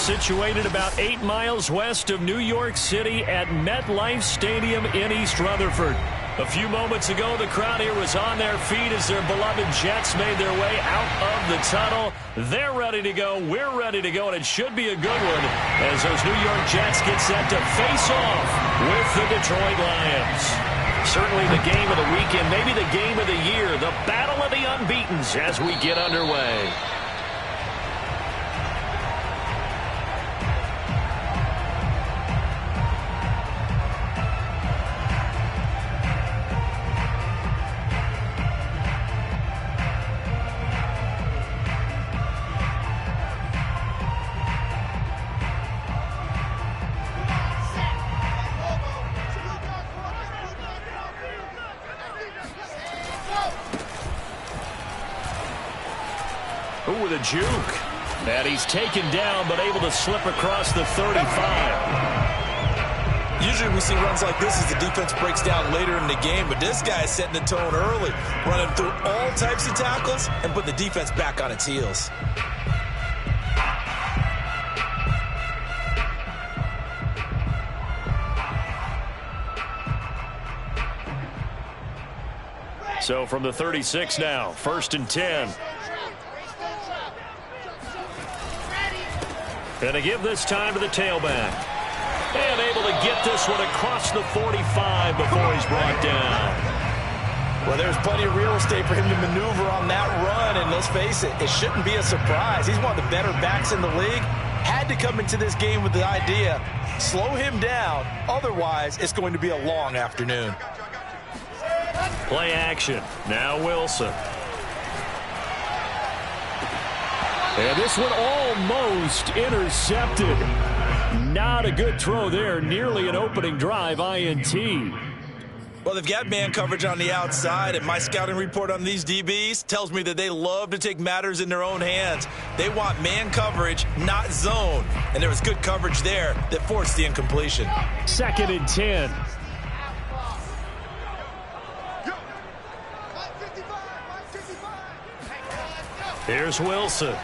situated about 8 miles west of New York City at MetLife Stadium in East Rutherford. A few moments ago, the crowd here was on their feet as their beloved Jets made their way out of the tunnel. They're ready to go. We're ready to go, and it should be a good one as those New York Jets get set to face off with the Detroit Lions. Certainly the game of the weekend, maybe the game of the year, the battle of the unbeatens as we get underway. With a juke. And he's taken down, but able to slip across the 35. Usually we see runs like this as the defense breaks down later in the game, but this guy is setting the tone early, running through all types of tackles and putting the defense back on its heels. So from the 36 now, 1st and 10. And to give this time to the tailback. And able to get this one across the 45 before he's brought down. Well, there's plenty of real estate for him to maneuver on that run, and let's face it, it shouldn't be a surprise. He's one of the better backs in the league. Had to come into this game with the idea, slow him down, otherwise it's going to be a long afternoon. Play action. Now Wilson. And this one almost intercepted. Not a good throw there. Nearly an opening drive INT. Well, they've got man coverage on the outside, and my scouting report on these DBs tells me that they love to take matters in their own hands. They want man coverage, not zone. And there was good coverage there that forced the incompletion. 2nd and 10. Here's Wilson.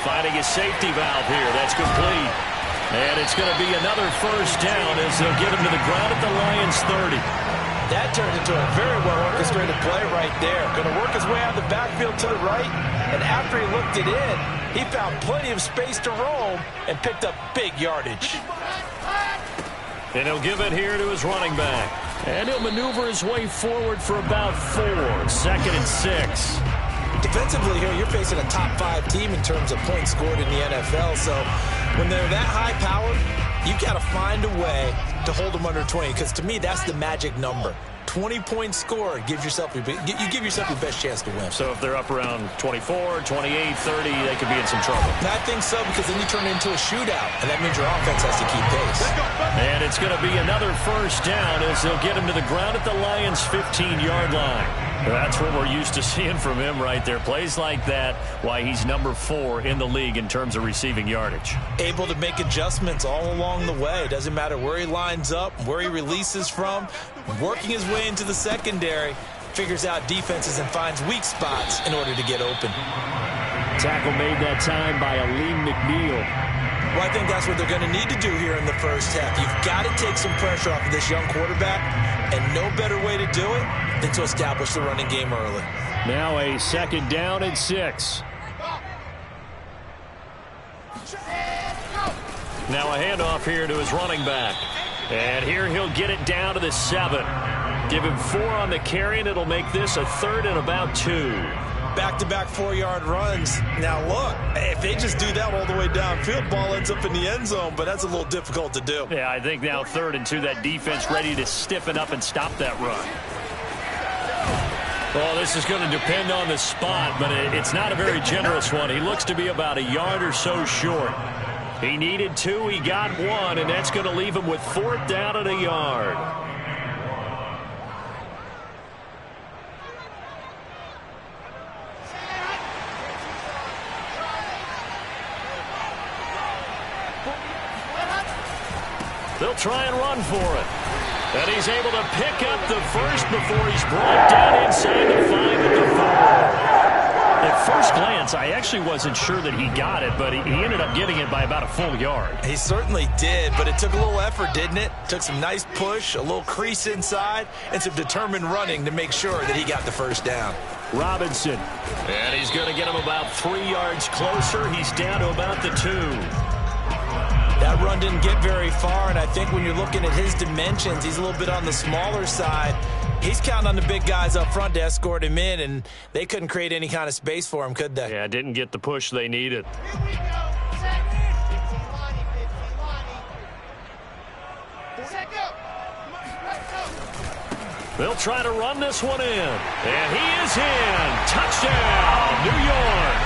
Finding a safety valve here. That's complete. And it's going to be another first down as they'll get him to the ground at the Lions 30. That turned into a very well-orchestrated play right there. Going to work his way out of the backfield to the right. And after he looked it in, he found plenty of space to roam and picked up big yardage. And he'll give it here to his running back. And he'll maneuver his way forward for about 4. 2nd and 6. Defensively here, you're facing a top 5 team in terms of points scored in the NFL. So when they're that high-powered, you've got to find a way to hold them under 20. Because to me, that's the magic number. 20 points scored gives yourself you give yourself your best chance to win. So if they're up around 24, 28, 30, they could be in some trouble. I think so, because then you turn it into a shootout, and that means your offense has to keep pace. And it's going to be another first down as they'll get him to the ground at the Lions' 15-yard line. That's what we're used to seeing from him right there. Plays like that, why he's number 4 in the league in terms of receiving yardage. Able to make adjustments all along the way. Doesn't matter where he lines up, where he releases from. Working his way into the secondary, figures out defenses and finds weak spots in order to get open. Tackle made that time by Aleem McNeil. Well, I think that's what they're going to need to do here in the first half. You've got to take some pressure off of this young quarterback, and no better way to do it than to establish the running game early. Now a 2nd down and 6. Now a handoff here to his running back. And here he'll get it down to the 7. Give him 4 on the carry, and it'll make this a 3rd and about 2. Back-to-back 4-yard runs. Now, look, if they just do that all the way downfield, ball ends up in the end zone, but that's a little difficult to do. Yeah, I think now 3rd and 2, that defense ready to stiffen up and stop that run. Well, this is going to depend on the spot, but it's not a very generous one. He looks to be about a yard or so short. He needed 2, he got 1, and that's going to leave him with 4th down and a yard. They'll try and run for it. And he's able to pick up the first before he's brought down inside the 5 at the 4. At first glance, I actually wasn't sure that he got it, but he ended up getting it by about a full yard. He certainly did, but it took a little effort, didn't it? Took some nice push, a little crease inside, and some determined running to make sure that he got the first down. Robinson. And he's going to get him about 3 yards closer. He's down to about the 2. That run didn't get very far, and I think when you're looking at his dimensions, he's a little bit on the smaller side. He's counting on the big guys up front to escort him in, and they couldn't create any kind of space for him, could they? Yeah, didn't get the push they needed. They'll try to run this one in. And he is in. Touchdown, New York.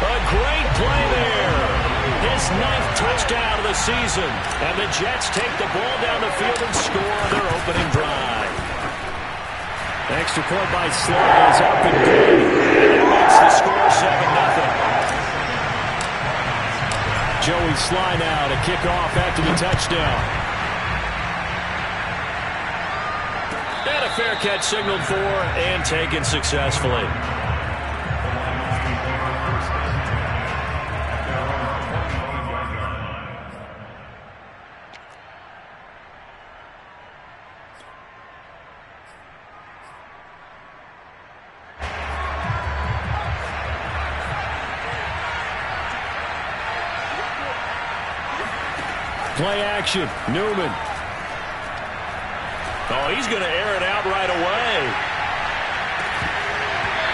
A great play there. His 9th touchdown of the season. And the Jets take the ball down the field and score their opening drive. Extra point by Sly is up and good. And it makes the score 7-0. Joey Sly now to kick off after the touchdown. And a fair catch signaled for and taken successfully. Play action, Newman. Oh, he's going to air it out right away.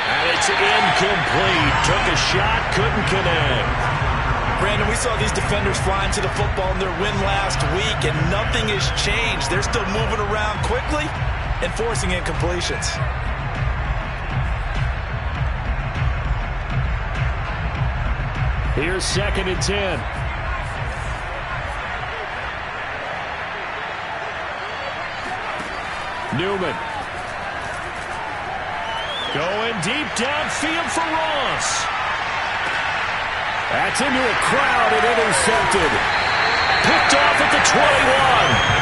And it's incomplete. Took a shot, couldn't connect. Brandon, we saw these defenders flying to the football in their win last week, and nothing has changed. They're still moving around quickly and forcing incompletions. Here's 2nd and 10. Newman. Going deep downfield for Ross. That's into a crowd and intercepted. Picked off at the 21.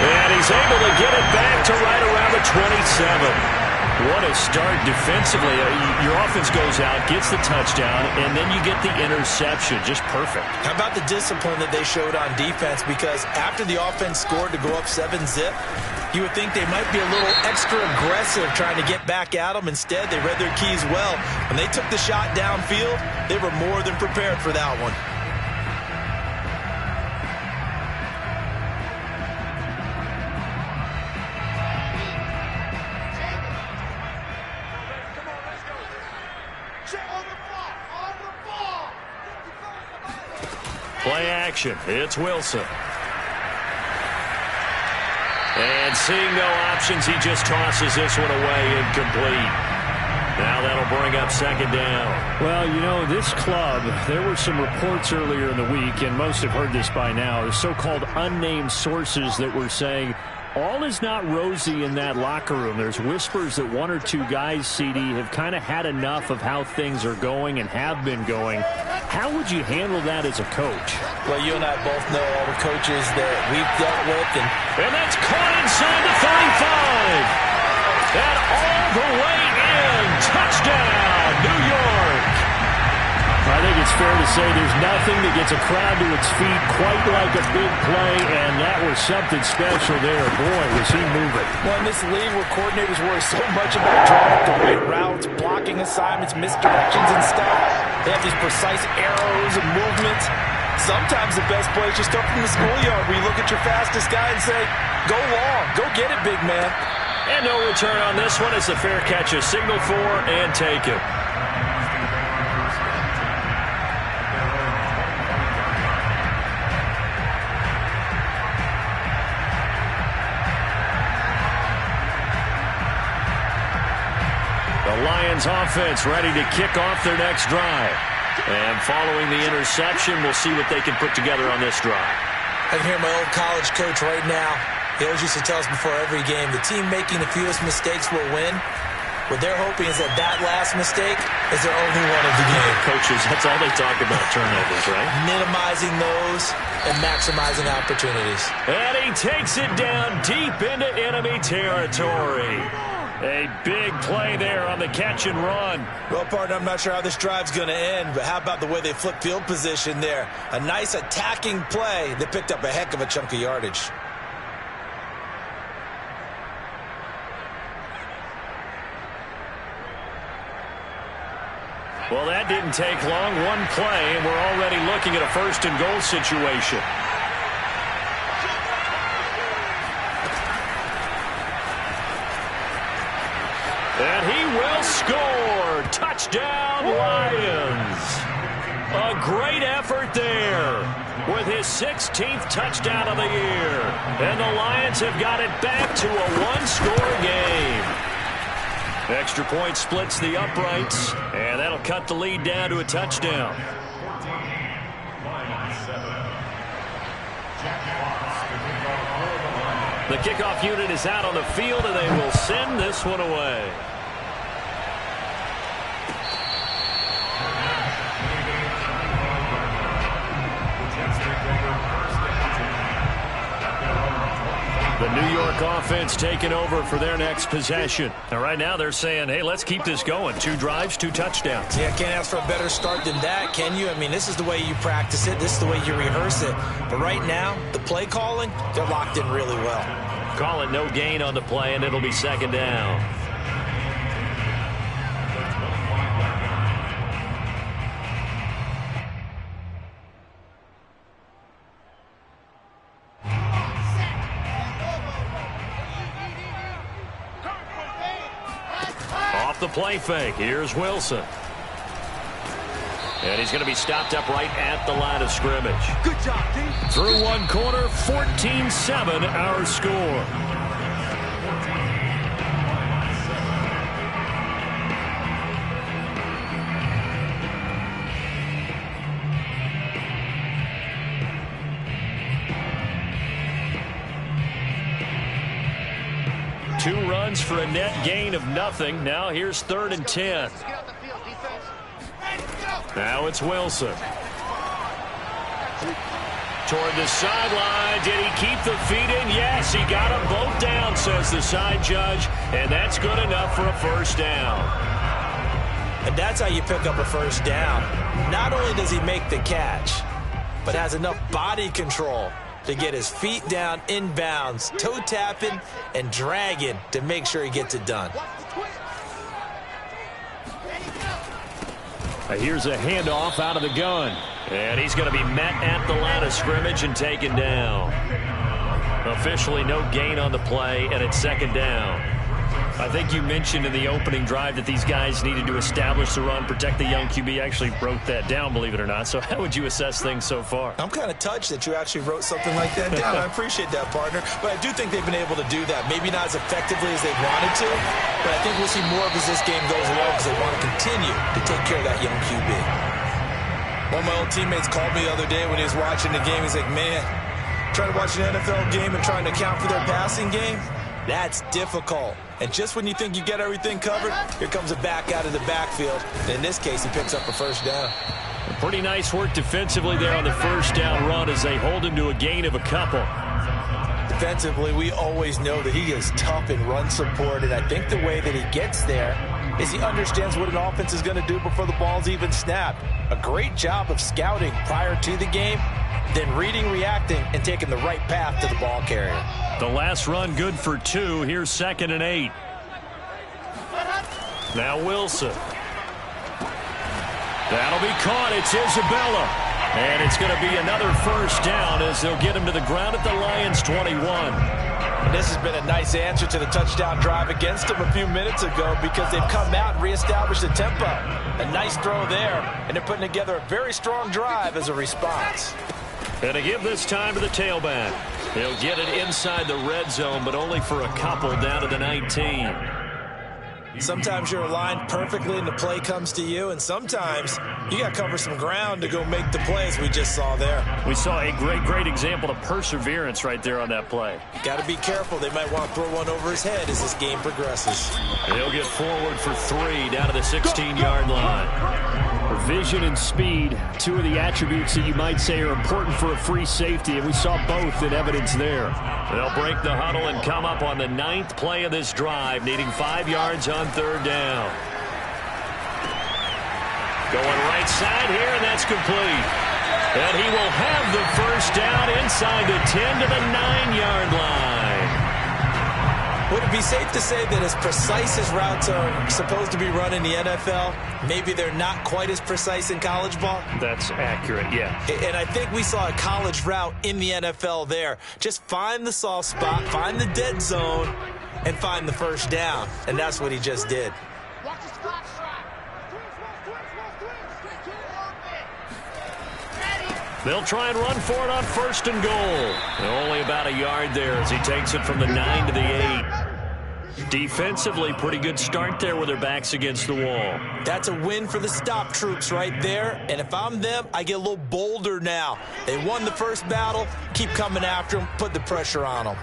And he's able to get it back to right around the 27. What a start defensively. Your offense goes out, gets the touchdown, and then you get the interception. Just perfect. How about the discipline that they showed on defense? Because after the offense scored to go up 7-zip, you would think they might be a little extra aggressive trying to get back at them. Instead, they read their keys well. When they took the shot downfield, they were more than prepared for that one. Play action. It's Wilson. And seeing no options, he just tosses this one away, incomplete. Now that'll bring up 2nd down. Well, you know, this club, there were some reports earlier in the week, and most have heard this by now, the so-called unnamed sources that were saying all is not rosy in that locker room. There's whispers that 1 or 2 guys, CD, have kind of had enough of how things are going and have been going. How would you handle that as a coach? Well, you and I both know all the coaches that we've dealt with. And that's caught inside the 35. And all the way in. Touchdown, New York. I think it's fair to say there's nothing that gets a crowd to its feet quite like a big play, and that was something special there. Boy, was he moving. Well, in this league where coordinators worry so much about drawing up the right routes, blocking assignments, misdirections and stuff, they have these precise arrows and movements. Sometimes the best play is just up from the schoolyard where you look at your fastest guy and say, go long, go get it, big man. And no return on this one as the fair catch is signaled for and taken. The Lions offense ready to kick off their next drive. And following the interception, we'll see what they can put together on this drive. I can hear my old college coach right now. He always used to tell us before every game, the team making the fewest mistakes will win. What they're hoping is that last mistake is their only one of the game. Coaches, that's all they talk about, turnovers, right? Minimizing those and maximizing opportunities. And he takes it down deep into enemy territory. A big play there on the catch and run. Well, partner, I'm not sure how this drive's going to end, but how about the way they flip field position there? A nice attacking play that picked up a heck of a chunk of yardage. Well, that didn't take long. One play, and we're already looking at a first and goal situation. And he will score. Touchdown, Lions. A great effort there with his 16th touchdown of the year. And the Lions have got it back to a one-score game. Extra point splits the uprights, and that'll cut the lead down to a touchdown. The kickoff unit is out on the field, and they will send this one away. The New York offense taking over for their next possession. And right now they're saying, hey, let's keep this going. 2 drives, 2 touchdowns. Yeah, can't ask for a better start than that, can you? I mean, this is the way you practice it. This is the way you rehearse it. But right now, the play calling, they're locked in really well. Call it no gain on the play, and it'll be second down. The play fake. Here's Wilson. And he's going to be stopped up right at the line of scrimmage. Good job, team. Through one quarter, 14-7 our score. Two runs for a net gain of nothing. Now here's 3rd and 10. Now it's Wilson. Toward the sideline. Did he keep the feet in? Yes, he got them both down, says the side judge. And that's good enough for a first down. And that's how you pick up a first down. Not only does he make the catch, but has enough body control to get his feet down inbounds, toe tapping and dragging to make sure he gets it done. Here's a handoff out of the gun. And he's going to be met at the line of scrimmage and taken down. Officially no gain on the play, and it's second down. I think you mentioned in the opening drive that these guys needed to establish the run, protect the young QB. I actually wrote that down, believe it or not. So how would you assess things so far? I'm kind of touched that you actually wrote something like that down. I appreciate that, partner. But I do think they've been able to do that. Maybe not as effectively as they wanted to, but I think we'll see more of as this game goes along because they want to continue to take care of that young QB. One of my old teammates called me the other day when he was watching the game. He's like, man, trying to watch an NFL game and trying to account for their passing game, that's difficult. And just when you think you get everything covered, here comes a back out of the backfield. And in this case, he picks up a first down. Pretty nice work defensively there on the first down run as they hold him to a gain of a couple. Defensively, we always know that he is tough in run support, and I think the way that he gets there is he understands what an offense is going to do before the ball's even snapped. A great job of scouting prior to the game, then reading, reacting, and taking the right path to the ball carrier. The last run good for 2. Here's 2nd and 8. Now Wilson. That'll be caught. It's Isabella. And it's going to be another first down as they'll get him to the ground at the Lions 21. And this has been a nice answer to the touchdown drive against them a few minutes ago because they've come out and reestablished the tempo. A nice throw there, and they're putting together a very strong drive as a response. And to give this time to the tailback. He'll get it inside the red zone, but only for a couple down to the 19. Sometimes you're aligned perfectly and the play comes to you, and sometimes you got to cover some ground to go make the plays we just saw there. We saw a great example of perseverance right there on that play. Got to be careful. They might want to throw one over his head as this game progresses. They'll get forward for 3 down to the 16-yard line. Vision and speed, two of the attributes that you might say are important for a free safety, and we saw both in evidence there. They'll break the huddle and come up on the 9th play of this drive, needing 5 yards on 3rd down. Going right side here, and that's complete. And he will have the first down inside the 10 to the 9-yard line. Would it be safe to say that as precise as routes are supposed to be run in the NFL, maybe they're not quite as precise in college ball? That's accurate, yeah. And I think we saw a college route in the NFL there. Just find the soft spot, find the dead zone, and find the first down. And that's what he just did. They'll try and run for it on 1st and goal. Only about a yard there as he takes it from the 9 to the 8. Defensively, pretty good start there with their backs against the wall. That's a win for the stop troops right there. And if I'm them, I get a little bolder now. They won the first battle. Keep coming after them. Put the pressure on them.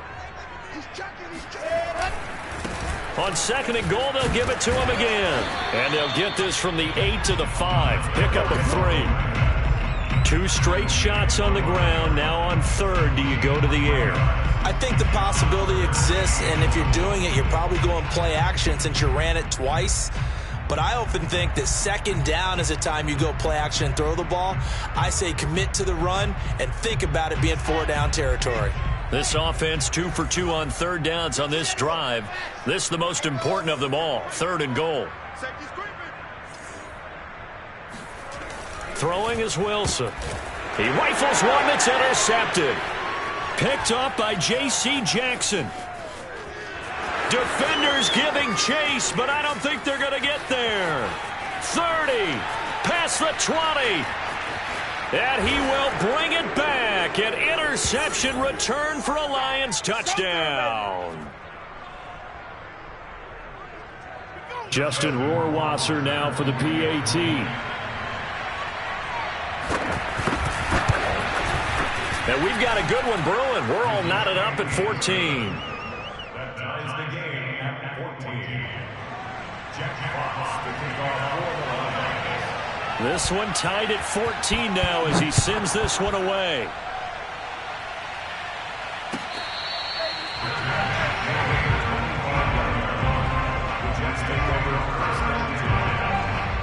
On 2nd and goal, they'll give it to him again. And they'll get this from the 8 to the 5. Pickup of 3. 2 straight shots on the ground. Now on 3rd, do you go to the air? I think the possibility exists, and if you're doing it, you're probably going play action since you ran it twice. But I often think that 2nd down is a time you go play action and throw the ball. I say commit to the run and think about it being 4-down territory. This offense 2 for 2 on 3rd downs on this drive. This the most important of them all, 3rd and goal. Throwing is Wilson. He rifles one that's intercepted. Picked up by J.C. Jackson. Defenders giving chase, but I don't think they're going to get there. 30, past the 20. And he will bring it back. An interception return for a Lions touchdown. Justin Rohrwasser now for the PAT. And we've got a good one brewing. We're all knotted up at 14. That ties the game at 14. Jack Fox to kick off for the Lions. This one tied at 14 now as he sends this one away. The Jets take over first down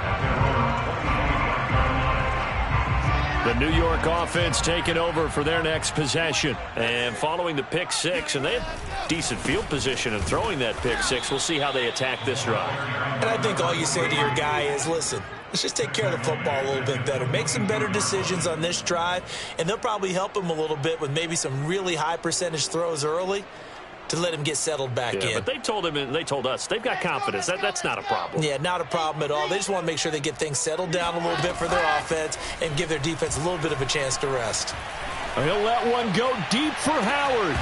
at their own 25-yard line. The New York offense taking over for their next possession. And following the pick 6, and they have decent field position in throwing that pick 6. We'll see how they attack this drive. And I think all you say to your guy is, listen, let's just take care of the football a little bit better. Make some better decisions on this drive, and they'll probably help him a little bit with maybe some really high percentage throws early to let him get settled back in. But they told him, and they told us, they've got confidence. That's not a problem. Yeah, not a problem at all. They just want to make sure they get things settled down a little bit for their offense and give their defense a little bit of a chance to rest. He'll let one go deep for Howard.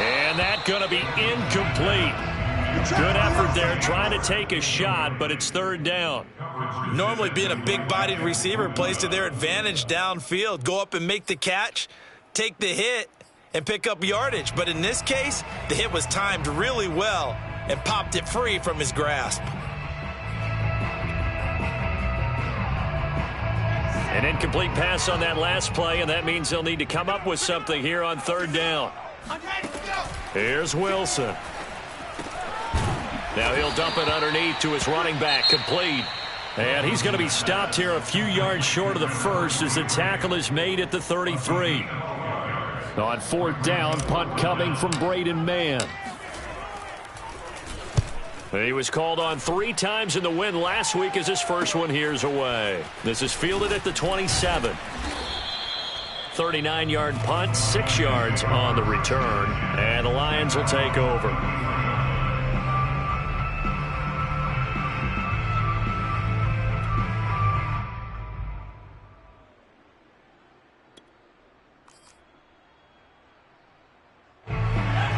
And that's going to be incomplete. Good effort there trying to take a shot, but it's 3rd down. Normally being a big-bodied receiver plays to their advantage downfield. Go up and make the catch, take the hit, and pick up yardage. But in this case, the hit was timed really well and popped it free from his grasp. An incomplete pass on that last play, and that means they'll need to come up with something here on 3rd down. Here's Wilson. Now he'll dump it underneath to his running back, complete. And he's going to be stopped here a few yards short of the first as the tackle is made at the 33. On 4th down, punt coming from Braden Mann. He was called on 3 times in the win last week as his first one here's away. This is fielded at the 27. 39-yard punt, 6 yards on the return, and the Lions will take over.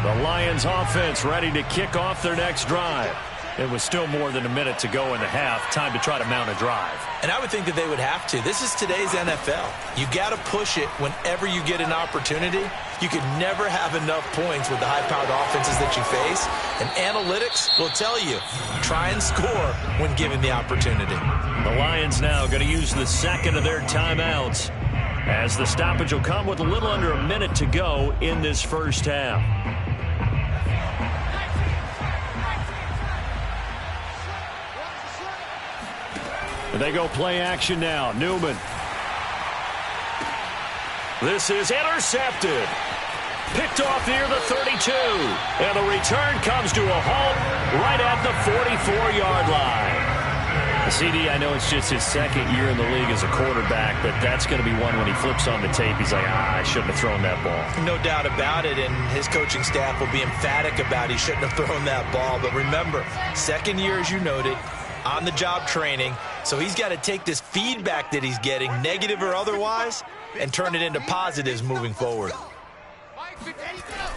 The Lions offense ready to kick off their next drive. It was still more than a minute to go in the half. Time to try to mount a drive. And I would think that they would have to. This is today's NFL. You got to push it whenever you get an opportunity. You can never have enough points with the high-powered offenses that you face. And analytics will tell you, try and score when given the opportunity. The Lions now going to use the second of their timeouts, as the stoppage will come with a little under a minute to go in this first half. They go play action now. Newman. This is intercepted. Picked off near the 32. And the return comes to a halt right at the 44-yard line. CD, I know it's just his second year in the league as a quarterback, but that's going to be one when he flips on the tape. He's like, I shouldn't have thrown that ball. No doubt about it, and his coaching staff will be emphatic about he shouldn't have thrown that ball. But remember, second year, as you noted, on-the-job training, so he's got to take this feedback that he's getting, negative or otherwise, and turn it into positives moving forward.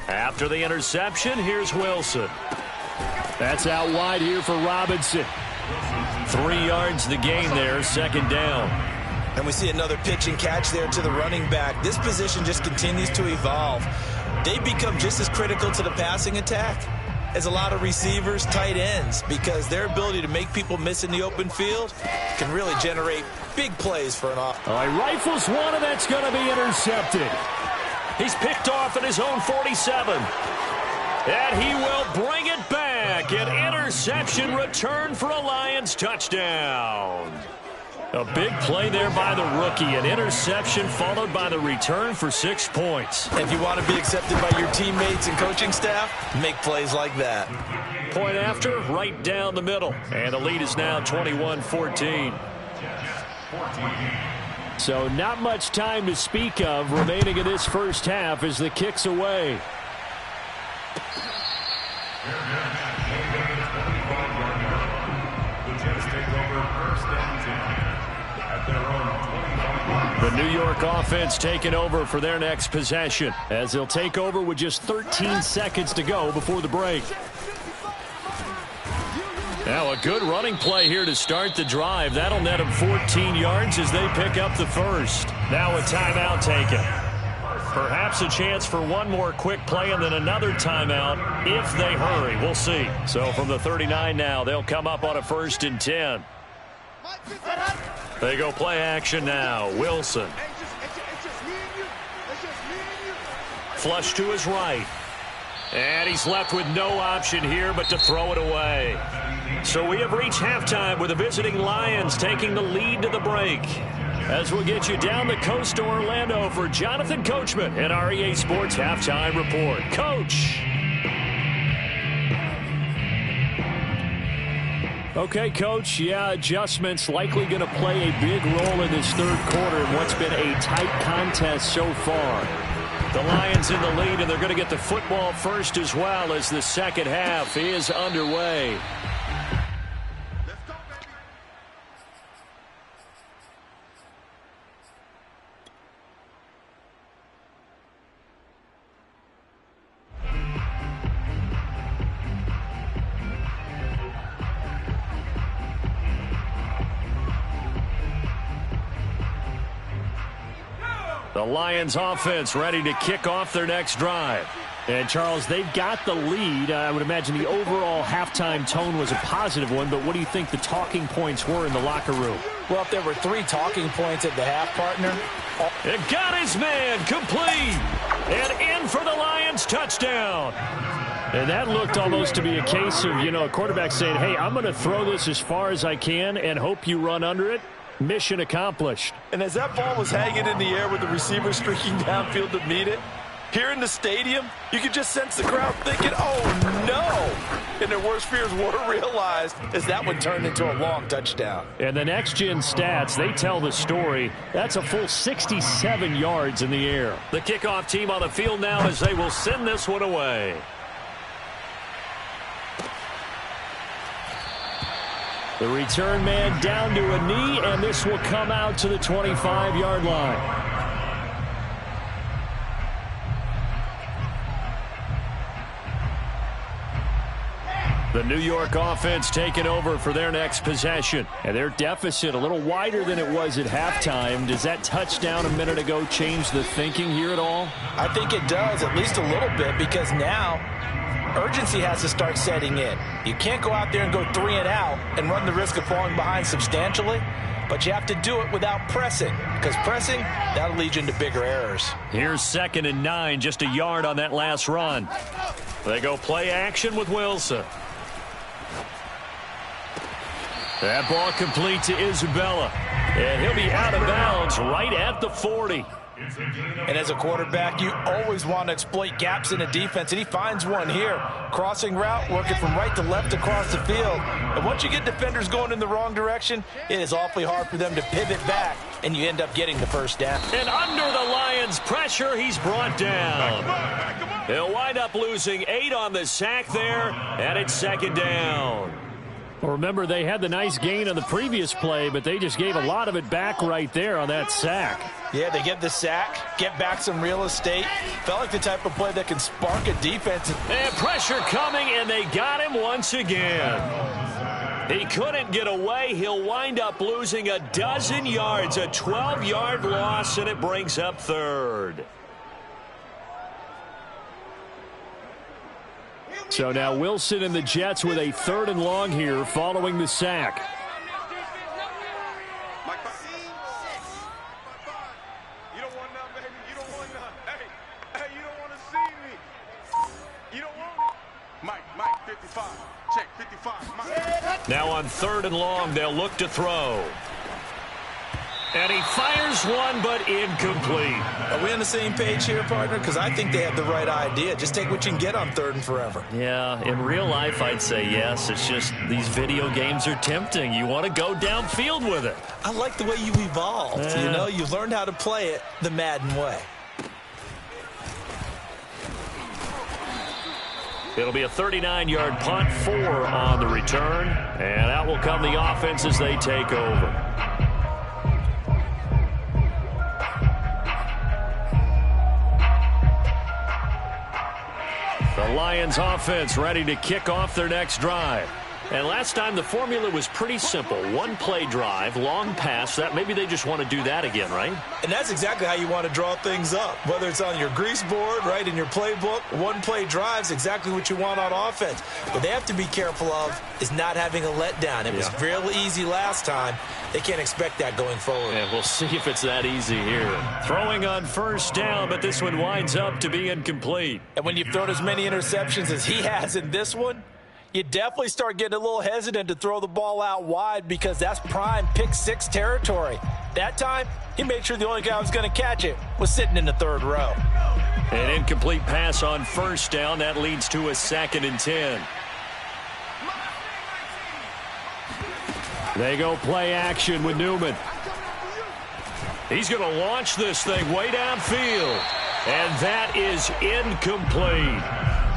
After the interception, here's Wilson. That's out wide here for Robinson. 3 yards the gain there, second down. And we see another pitch and catch there to the running back. This position just continues to evolve. They become just as critical to the passing attack as a lot of receivers, tight ends, because their ability to make people miss in the open field can really generate big plays for an offense. All right, rifles one, and that's going to be intercepted. He's picked off at his own 47. And he will bring it back. An interception return for a Lions touchdown. A big play there by the rookie. An interception followed by the return for 6 points. If you want to be accepted by your teammates and coaching staff, make plays like that. Point after, right down the middle. And the lead is now 21-14. So not much time to speak of remaining in this first half as the kick's away. The New York offense taking over for their next possession, as they'll take over with just 13 seconds to go before the break. Now a good running play here to start the drive. That'll net them 14 yards as they pick up the first. Now a timeout taken. Perhaps a chance for one more quick play and then another timeout if they hurry. We'll see. So from the 39 now, they'll come up on a 1st and 10. They go play action now. Wilson. Flush to his right. And he's left with no option here but to throw it away. So we have reached halftime with the visiting Lions taking the lead to the break. As we'll get you down the coast to Orlando for Jonathan Coachman and our EA Sports Halftime Report. Coach. Okay, Coach, adjustments likely going to play a big role in this third quarter in what's been a tight contest so far. The Lions in the lead, and they're going to get the football first as well as the second half is underway. The Lions offense ready to kick off their next drive. And, Charles, they've got the lead. I would imagine the overall halftime tone was a positive one, but what do you think the talking points were in the locker room? Well, if there were 3 talking points at the half, partner. It got his man complete. And in for the Lions touchdown. And that looked almost to be a case of, a quarterback saying, hey, I'm going to throw this as far as I can and hope you run under it. Mission accomplished. And as that ball was hanging in the air with the receiver streaking downfield to meet it, here in the stadium, you could just sense the crowd thinking, oh, no. And their worst fears were realized as that one turned into a long touchdown. And the next-gen stats, they tell the story. That's a full 67 yards in the air. The kickoff team on the field now as they will send this one away. The return man down to a knee, and this will come out to the 25-yard line. The New York offense taking over for their next possession. And their deficit a little wider than it was at halftime. Does that touchdown a minute ago change the thinking here at all? I think it does, at least a little bit, because now urgency has to start setting in. You can't go out there and go 3 and out and run the risk of falling behind substantially, but you have to do it without pressing, because pressing, that'll lead you into bigger errors. Here's 2nd and 9, just a yard on that last run. They go play action with Wilson. That ball complete to Isabella. And he'll be out of bounds right at the 40. And as a quarterback, you always want to exploit gaps in a defense, and he finds one here. Crossing route, working from right to left across the field. And once you get defenders going in the wrong direction, it is awfully hard for them to pivot back, and you end up getting the first down. And under the Lions' pressure, he's brought down. He'll wind up losing 8 on the sack there, and it's 2nd down. Well, remember, they had the nice gain on the previous play, but they just gave a lot of it back right there on that sack. Yeah, they get the sack, get back some real estate. Felt like the type of play that can spark a defense. And pressure coming, and they got him once again. He couldn't get away. He'll wind up losing a dozen yards, a 12-yard loss, and it brings up 3rd. So now Wilson and the Jets with a 3rd and long here following the sack. You don't want none, baby. You don't want none. Hey, you don't want to see me. You don't want it. Mike, 55. Check, 55. Mike. Now on 3rd and long, they'll look to throw. And he fires one, but incomplete. Are we on the same page here, partner? Because I think they have the right idea. Just take what you can get on 3rd and forever. Yeah, in real life, I'd say yes. It's just these video games are tempting. You want to go downfield with it. I like the way you evolved. You know, you learned how to play it the Madden way. It'll be a 39-yard punt, 4 on the return. And out will come the offense as they take over. The Lions offense ready to kick off their next drive. And last time the formula was pretty simple. 1-play drive, long pass. That maybe they just want to do that again, right? And that's exactly how you want to draw things up. Whether it's on your grease board, right, in your playbook, 1-play drive's exactly what you want on offense. What they have to be careful of is not having a letdown. It was real easy last time. They can't expect that going forward. Yeah, we'll see if it's that easy here. Throwing on 1st down, but this one winds up to be incomplete. And when you've thrown as many interceptions as he has in this one, you definitely start getting a little hesitant to throw the ball out wide because that's prime pick-6 territory. That time, he made sure the only guy who was going to catch it was sitting in the 3rd row. An incomplete pass on 1st down. That leads to a 2nd and 10. They go play action with Newman. He's going to launch this thing way downfield. And that is incomplete.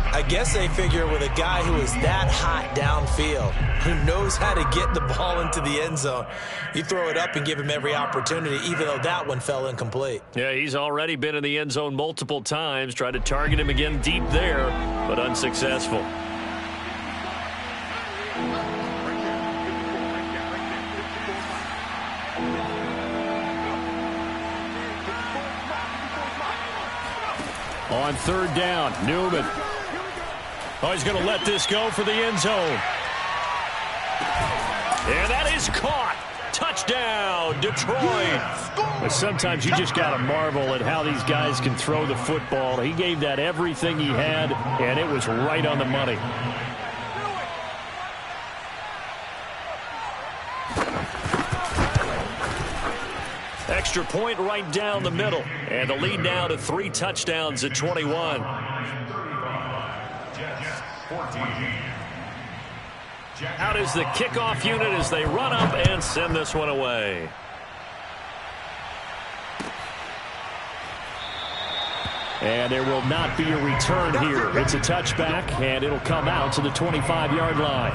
I guess they figure with a guy who is that hot downfield, who knows how to get the ball into the end zone, you throw it up and give him every opportunity, even though that one fell incomplete. Yeah, he's already been in the end zone multiple times. Tried to target him again deep there, but unsuccessful. On 3rd down, Newman. Oh, he's going to let this go for the end zone. And that is caught. Touchdown, Detroit. But sometimes you just got to marvel at how these guys can throw the football. He gave that everything he had, and it was right on the money. Extra point right down the middle. And the lead now to 3 touchdowns at 21. Out is the kickoff unit as they run up and send this one away. And there will not be a return here. It's a touchback, and it'll come out to the 25-yard line.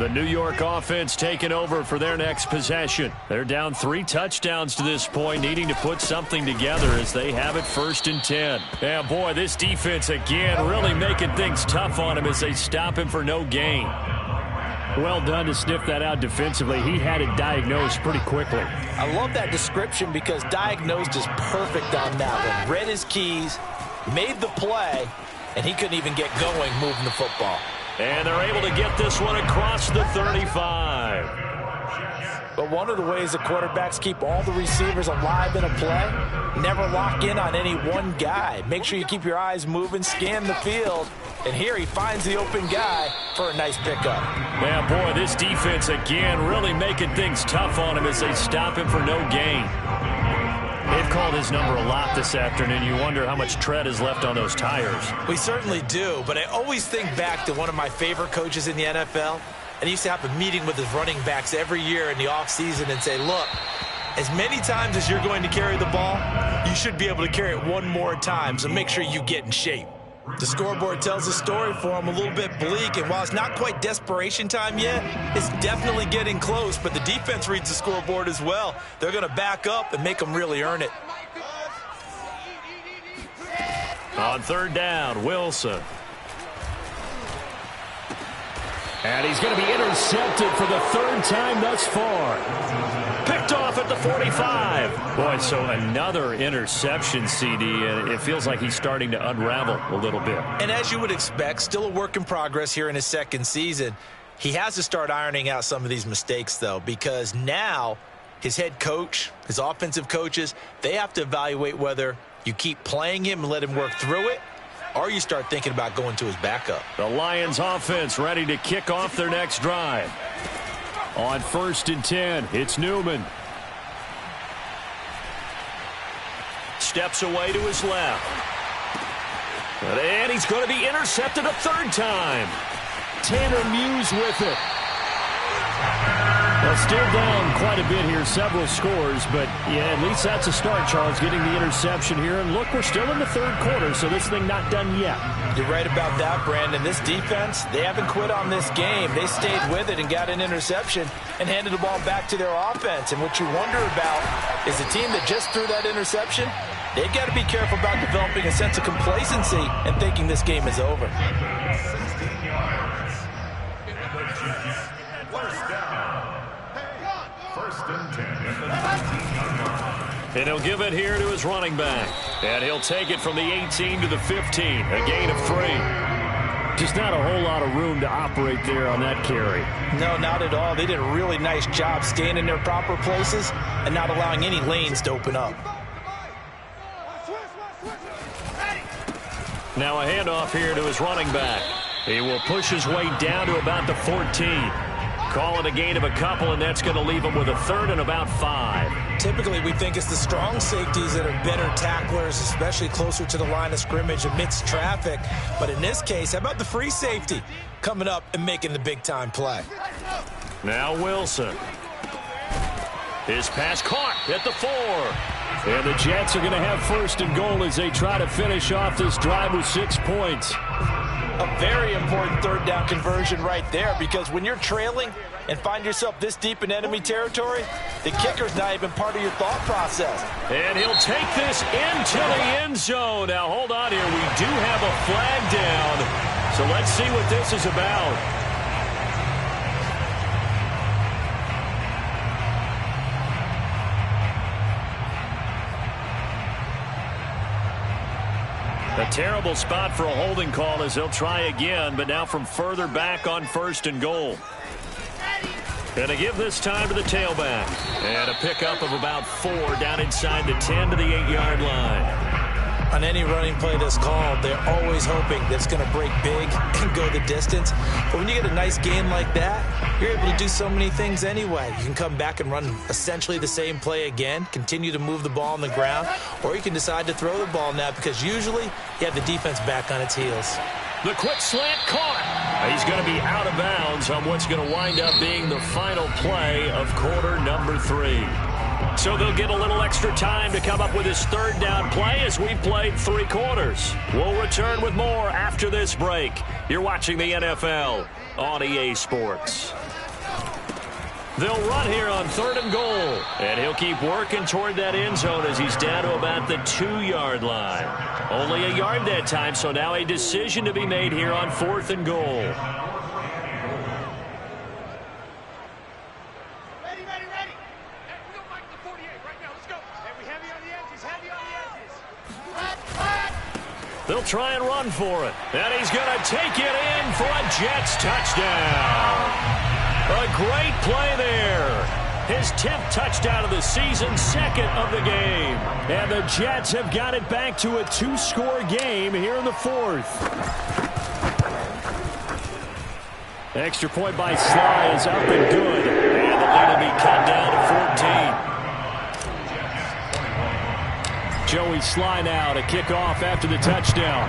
The New York offense taking over for their next possession. They're down 3 touchdowns to this point, needing to put something together as they have it 1st and 10. Yeah, boy, this defense again really making things tough on him as they stop him for no gain. Well done to sniff that out defensively. He had it diagnosed pretty quickly. I love that description because diagnosed is perfect on that one. Read his keys, made the play, and he couldn't even get going moving the football. And they're able to get this one across the 35. But one of the ways the quarterbacks keep all the receivers alive in a play, never lock in on any one guy. Make sure you keep your eyes moving, scan the field, and here he finds the open guy for a nice pickup. Yeah, boy, this defense again really making things tough on him as they stop him for no gain. They've called his number a lot this afternoon. You wonder how much tread is left on those tires. We certainly do, but I always think back to one of my favorite coaches in the NFL, and he used to have a meeting with his running backs every year in the offseason and say, look, as many times as you're going to carry the ball, you should be able to carry it one more time, so make sure you get in shape. The scoreboard tells a story for him, a little bit bleak, and while it's not quite desperation time yet, it's definitely getting close, but the defense reads the scoreboard as well. They're going to back up and make them really earn it. On 3rd down, Wilson. And he's going to be intercepted for the 3rd time thus far. Picked off at the 45. Boy, so another interception, CD, and it feels like he's starting to unravel a little bit. And as you would expect, still a work in progress here in his 2nd season. He has to start ironing out some of these mistakes, though, because now his head coach, his offensive coaches, they have to evaluate whether you keep playing him and let him work through it, or you start thinking about going to his backup. The Lions offense ready to kick off their next drive. On 1st and 10, it's Newman. Steps away to his left. And he's going to be intercepted a 3rd time. Tanner Muse with it. Well, still down quite a bit here, several scores, but yeah, at least that's a start, Charles, getting the interception here. And look, we're still in the 3rd quarter, so this thing not done yet. You're right about that, Brandon. This defense, they haven't quit on this game. They stayed with it and got an interception and handed the ball back to their offense. And what you wonder about is the team that just threw that interception, they've got to be careful about developing a sense of complacency and thinking this game is over. 16 yards. First down. 1st and 10 at the 19-yard line. And he'll give it here to his running back. And he'll take it from the 18 to the 15. A gain of 3. Just not a whole lot of room to operate there on that carry. No, not at all. They did a really nice job staying in their proper places and not allowing any lanes to open up. Now a handoff here to his running back. He will push his way down to about the 14. Call it a gain of a couple, and that's going to leave him with a 3rd and about 5. Typically, we think it's the strong safeties that are better tacklers, especially closer to the line of scrimmage amidst traffic. But in this case, how about the free safety coming up and making the big-time play? Now Wilson. His pass caught at the 4. And the Jets are going to have 1st and goal as they try to finish off this drive with 6 points. A very important 3rd down conversion right there, because when you're trailing and find yourself this deep in enemy territory, the kicker's not even part of your thought process. And he'll take this into the end zone. Now, hold on here. We do have a flag down. So let's see what this is about. A terrible spot for a holding call as they'll try again, but now from further back on 1st and goal. And to give this time to the tailback. And a pickup of about 4 down inside the 10 to the 8-yard line. On any running play that's called, they're always hoping that it's going to break big and go the distance. But when you get a nice gain like that, you're able to do so many things anyway. You can come back and run essentially the same play again, continue to move the ball on the ground, or you can decide to throw the ball now because usually you have the defense back on its heels. The quick slant caught. He's going to be out of bounds on what's going to wind up being the final play of quarter number 3. So they'll get a little extra time to come up with his 3rd down play as we've played 3 quarters. We'll return with more after this break. You're watching the NFL on EA Sports. They'll run here on 3rd and goal. And he'll keep working toward that end zone as he's down to about the 2-yard line. Only a yard that time, so now a decision to be made here on 4th and goal. Ready. Hey, we don't like the 48 right now. Let's go. Hey, we heavy on the edges. They'll try and run for it. And he's going to take it in for a Jets touchdown. A great play there. His 10th touchdown of the season, 2nd of the game. And the Jets have got it back to a 2-score game here in the 4th. Extra point by Sly is up and good. And the lead will be cut down to 14. Joey Sly now to kick off after the touchdown.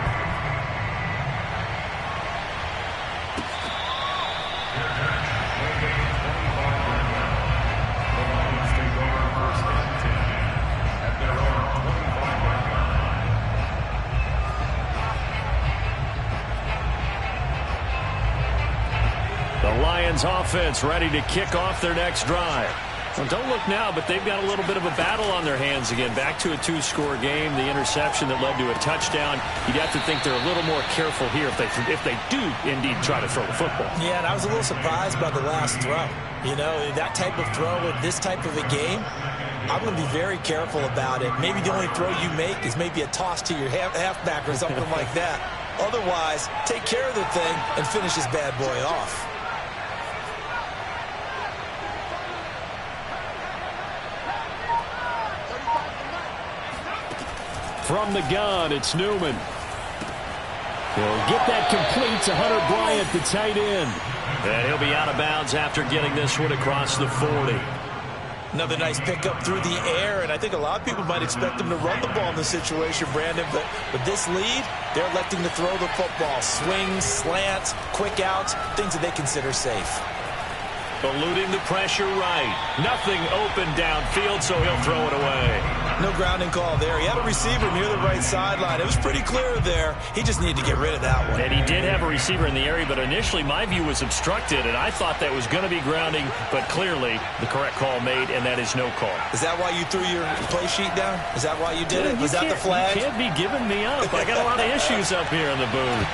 Lions offense ready to kick off their next drive. Well, don't look now, but they've got a little bit of a battle on their hands again. Back to a 2-score game. The interception that led to a touchdown. You'd have to think they're a little more careful here if they do indeed try to throw the football. Yeah, and I was a little surprised by the last throw. You know, that type of throw with this type of a game, I'm going to be very careful about it. Maybe the only throw you make is maybe a toss to your halfback or something like that. Otherwise, take care of the thing and finish this bad boy off. From the gun, it's Newman. He'll get that complete to Hunter Bryant, the tight end. And he'll be out of bounds after getting this one across the 40. Another nice pickup through the air, and I think a lot of people might expect him to run the ball in this situation, Brandon. But with this lead, they're electing to throw the football. Swings, slants, quick outs, things that they consider safe. Eluding the pressure right. Nothing open downfield, so he'll throw it away. No grounding call there. He had a receiver near the right sideline. It was pretty clear there. He just needed to get rid of that one. And he did have a receiver in the area, but initially my view was obstructed, and I thought that was going to be grounding, but clearly the correct call made, and that is no call. Is that why you threw your play sheet down? Is that why you did it? Was that the flag? You can't be giving me up. I got a lot of issues up here in the booth.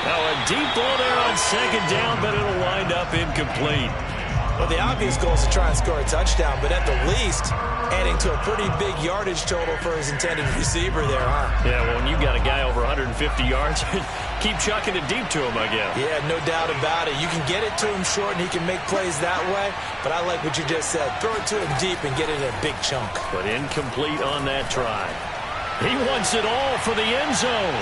Now a deep ball there on 2nd down, but it'll wind up incomplete. Well, the obvious goal is to try and score a touchdown, but at the least, adding to a pretty big yardage total for his intended receiver there, huh? Yeah, well, when you got a guy over 150 yards, keep chucking it deep to him, I guess. Yeah, no doubt about it. You can get it to him short, and he can make plays that way, but I like what you just said. Throw it to him deep and get it in a big chunk. But incomplete on that try. He wants it all for the end zone.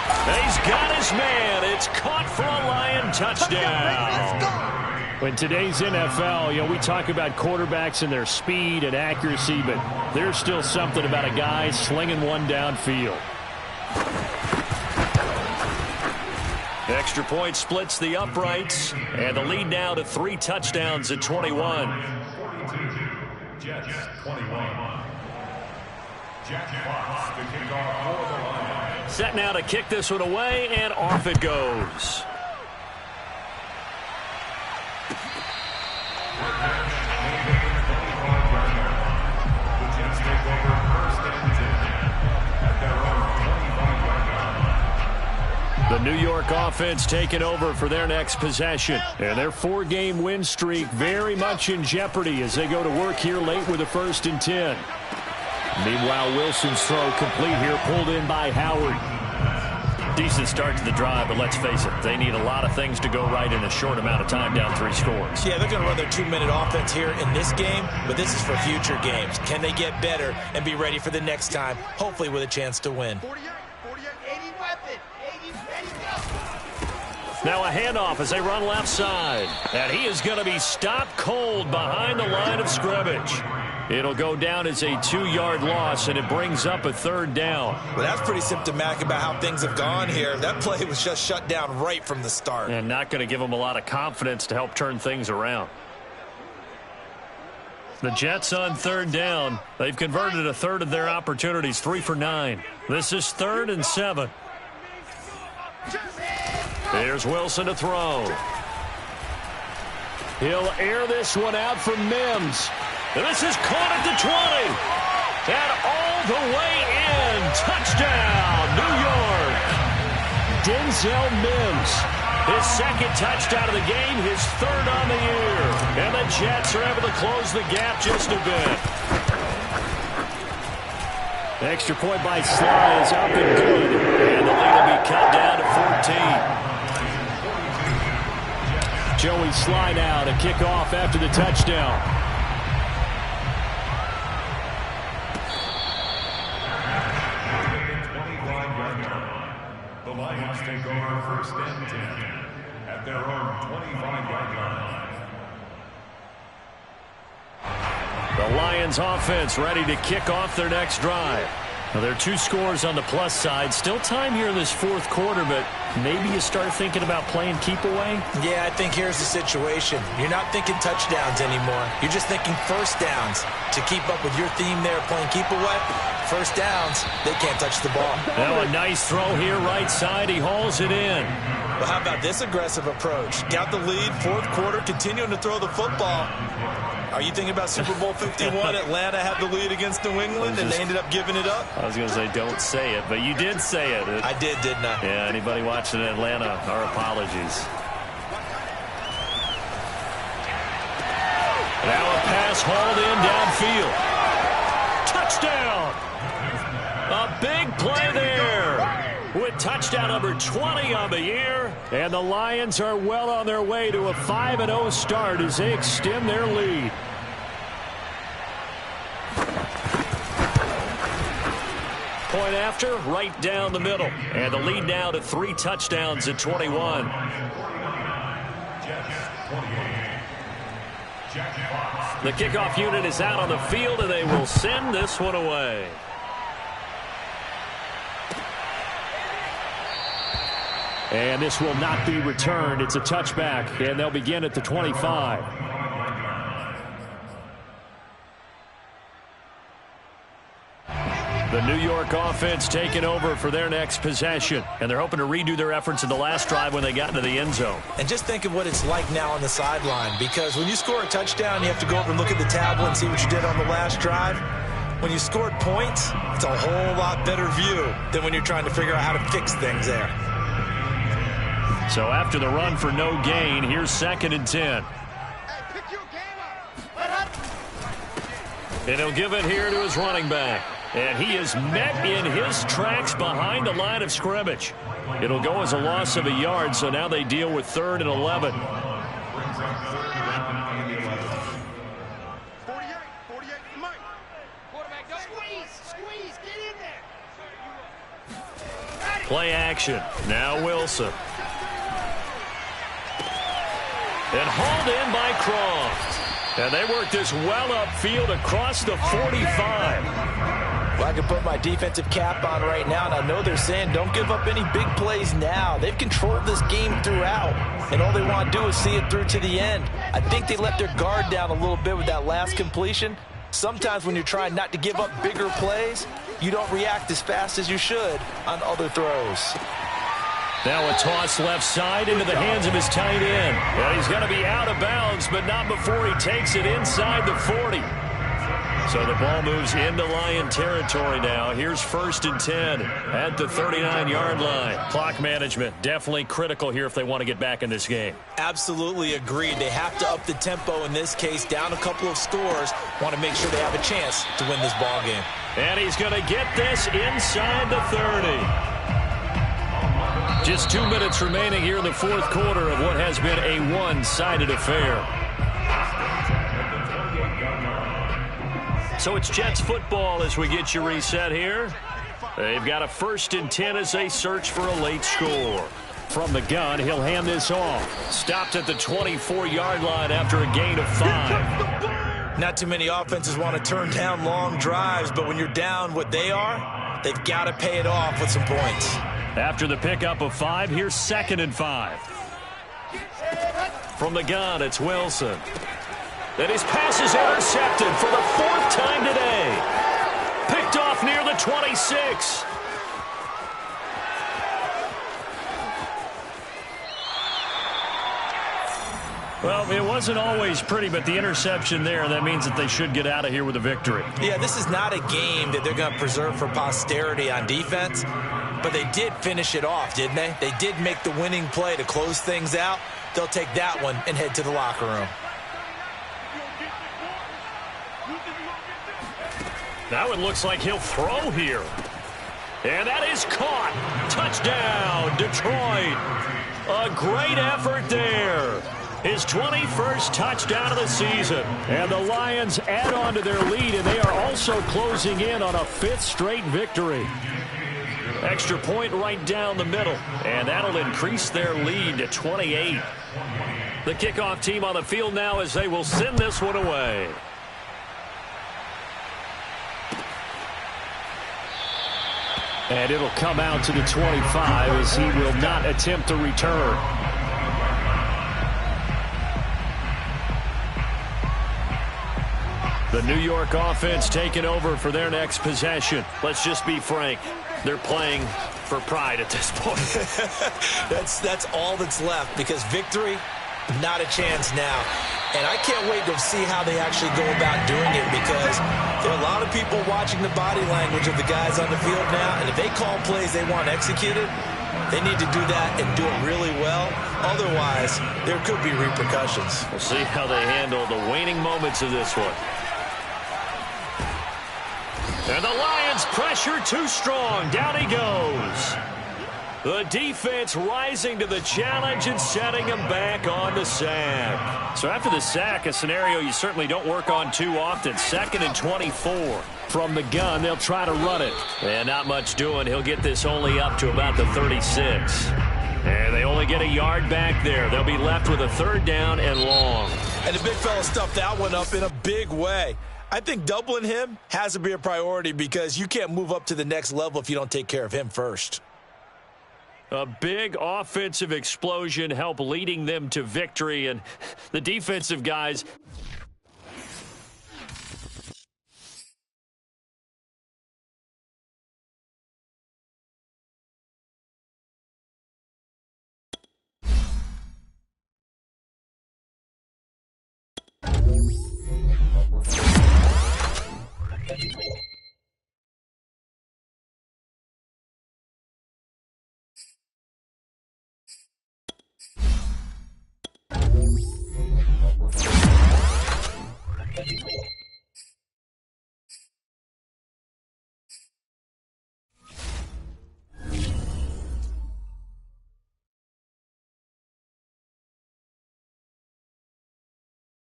He's got his man. It's caught for a Lion touchdown. In today's NFL, you know, we talk about quarterbacks and their speed and accuracy, but there's still something about a guy slinging one downfield. Extra point splits the uprights, and the lead now to 3 touchdowns at 21. 42, Jets 21. Jack Fox, the kickoff for the Lions. Set now to kick this one away, and off it goes. The Jets take over 1st and 10 at their own 25-yard line. The New York offense taking over for their next possession. And their 4-game win streak very much in jeopardy as they go to work here late with a 1st and 10. Meanwhile, Wilson's throw complete here, pulled in by Howard. Decent start to the drive, but let's face it, they need a lot of things to go right in a short amount of time, down 3 scores. Yeah, they're going to run their 2-minute offense here in this game, but this is for future games. Can they get better and be ready for the next time, hopefully with a chance to win? 48, 80 weapon, 80, ready, go. Now a handoff as they run left side. And he is going to be stopped cold behind the line of scrimmage. It'll go down as a 2-yard loss, and it brings up a 3rd down. Well, that's pretty symptomatic about how things have gone here. That play was just shut down right from the start. And not going to give them a lot of confidence to help turn things around. The Jets on 3rd down. They've converted a third of their opportunities, 3 for 9. This is 3rd and 7. Here's Wilson to throw. He'll air this one out for Mims. And this is caught at the 20. And all the way in. Touchdown, New York. Denzel Mims. His second touchdown of the game, his third on the year. And the Jets are able to close the gap just a bit. Extra point by Sly is up and good. And the lead will be cut down to 14. Joey Sly now to kick off after the touchdown. The Lions take over first and 10 at their own 25-yard line. The Lions offense ready to kick off their next drive. Now, there are 2 scores on the plus side. Still time here in this fourth quarter, but maybe you start thinking about playing keep away? Yeah, I think here's the situation. You're not thinking touchdowns anymore. You're just thinking first downs. To keep up with your theme there, playing keep away, first downs, they can't touch the ball. Now a nice throw here right side. He hauls it in. Well, how about this aggressive approach? Got the lead, fourth quarter, continuing to throw the football. Are you thinking about Super Bowl 51? Atlanta had the lead against New England, and they ended up giving it up? I was going to say don't say it, but you did say it. I did, didn't I? Yeah, anybody watching Atlanta, our apologies. Now a pass hauled in downfield. Touchdown! A big play there with touchdown number 20 on the year. And the Lions are well on their way to a 5-0 start as they extend their lead. Point after, right down the middle. And the lead now to 3 touchdowns at 21. The kickoff unit is out on the field, and they will send this one away. And this will not be returned. It's a touchback, and they'll begin at the 25. The New York offense taking over for their next possession. And they're hoping to redo their efforts in the last drive when they got into the end zone. And just think of what it's like now on the sideline. Because when you score a touchdown, you have to go over and look at the tablet and see what you did on the last drive. When you scored points, it's a whole lot better view than when you're trying to figure out how to fix things there. So after the run for no gain, here's 2nd and 10. And he'll give it here to his running back. And he is met in his tracks behind the line of scrimmage. It'll go as a loss of a yard, so now they deal with 3rd and 11. 48, Mike. Quarterback, don't squeeze, get in there. Play action. Now Wilson. And hauled in by Croft. And they work this well upfield across the 45. Well, I can put my defensive cap on right now, and I know they're saying don't give up any big plays now. They've controlled this game throughout, and all they want to do is see it through to the end. I think they let their guard down a little bit with that last completion. Sometimes when you're trying not to give up bigger plays, you don't react as fast as you should on other throws. Now a toss left side into the hands of his tight end. Well, he's going to be out of bounds, but not before he takes it inside the 40. So the ball moves into Lion territory now. Here's 1st and 10 at the 39-yard line. Clock management definitely critical here if they want to get back in this game. Absolutely agreed. They have to up the tempo in this case, down a couple of scores. Want to make sure they have a chance to win this ball game. And he's going to get this inside the 30. Just 2 minutes remaining here in the fourth quarter of what has been a one-sided affair. So it's Jets football as we get you reset here. They've got a 1st and 10 as they search for a late score. From the gun, he'll hand this off. Stopped at the 24-yard line after a gain of 5. Not too many offenses want to turn down long drives, but when you're down what they are, they've got to pay it off with some points. After the pickup of 5, here's 2nd and 5. From the gun, it's Wilson. And his pass is intercepted for the 4th time today. Picked off near the 26. Well, it wasn't always pretty, but the interception there, that means that they should get out of here with a victory. Yeah, this is not a game that they're going to preserve for posterity on defense, but they did finish it off, didn't they? They did make the winning play to close things out. They'll take that one and head to the locker room. Now it looks like he'll throw here. And that is caught. Touchdown, Detroit. A great effort there. His 21st touchdown of the season. And the Lions add on to their lead, and they are also closing in on a 5th straight victory. Extra point right down the middle, and that'll increase their lead to 28. The kickoff team on the field now as they will send this one away. And it'll come out to the 25 as he will not attempt to return. The New York offense taking over for their next possession. Let's just be frank. They're playing for pride at this point. That's all that's left, because victory, not a chance now. And I can't wait to see how they actually go about doing it, because there are a lot of people watching the body language of the guys on the field now, and if they call plays they want executed, they need to do that and do it really well. Otherwise, there could be repercussions. We'll see how they handle the waning moments of this one. And the Lions pressure too strong. Down he goes. The defense rising to the challenge and setting him back on the sack. So after the sack, a scenario you certainly don't work on too often. 2nd and 24. From the gun, they'll try to run it. And not much doing. He'll get this only up to about the 36. And they only get a yard back there. They'll be left with a 3rd down and long. And the big fella stuffed that one up in a big way. I think doubling him has to be a priority, because you can't move up to the next level if you don't take care of him first. A big offensive explosion helped leading them to victory, and the defensive guys